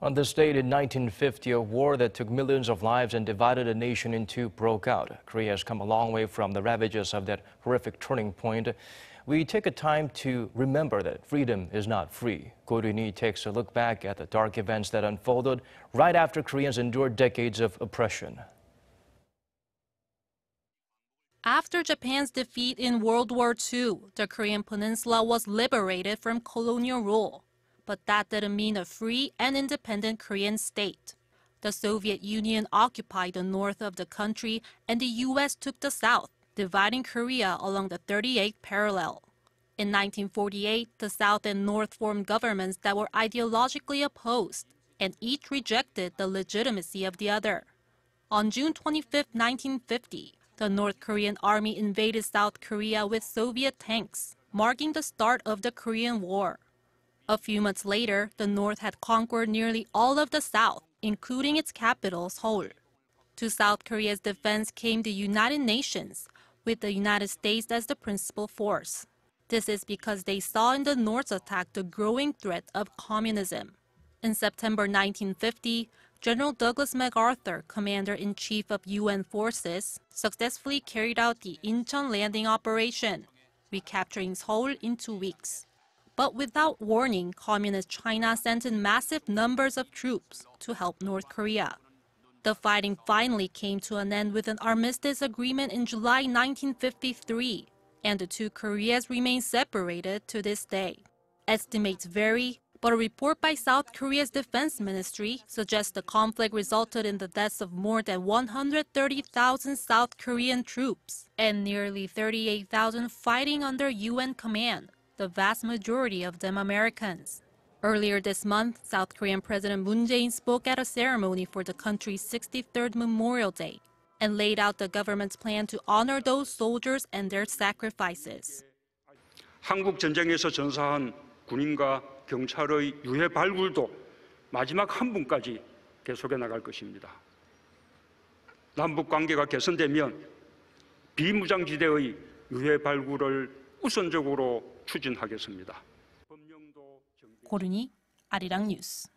On this date in 1950, a war that took millions of lives and divided a nation in two broke out. Korea has come a long way from the ravages of that horrific turning point. We take a time to remember that freedom is not free. Roon-hee takes a look back at the dark events that unfolded right after Koreans endured decades of oppression. After Japan's defeat in World War II, the Korean Peninsula was liberated from colonial rule. But that didn't mean a free and independent Korean state. The Soviet Union occupied the north of the country and the U.S. took the south, dividing Korea along the 38th parallel. In 1948, the South and North formed governments that were ideologically opposed, and each rejected the legitimacy of the other. On June 25, 1950, the North Korean army invaded South Korea with Soviet tanks, marking the start of the Korean War. A few months later, the North had conquered nearly all of the South, including its capital, Seoul. To South Korea's defense came the United Nations, with the United States as the principal force. This is because they saw in the North's attack the growing threat of communism. In September 1950, General Douglas MacArthur, Commander-in-Chief of UN forces, successfully carried out the Incheon landing operation, recapturing Seoul in 2 weeks. But without warning, Communist China sent in massive numbers of troops to help North Korea. The fighting finally came to an end with an armistice agreement in July 1953, and the two Koreas remain separated to this day. Estimates vary, but a report by South Korea's defense ministry suggests the conflict resulted in the deaths of more than 130,000 South Korean troops and nearly 38,000 fighting under UN command, the vast majority of them Americans. Earlier this month, South Korean President Moon Jae-in spoke at a ceremony for the country's 63rd Memorial Day and laid out the government's plan to honor those soldiers and their sacrifices. 한국전쟁에서 전사한 군인과 경찰의 유해 발굴도 마지막 한 분까지 계속해 나갈 것입니다. 남북 관계가 개선되면 비무장지대의 유해 발굴을 우선적으로 추진하겠습니다. Roon-hee, Arirang News.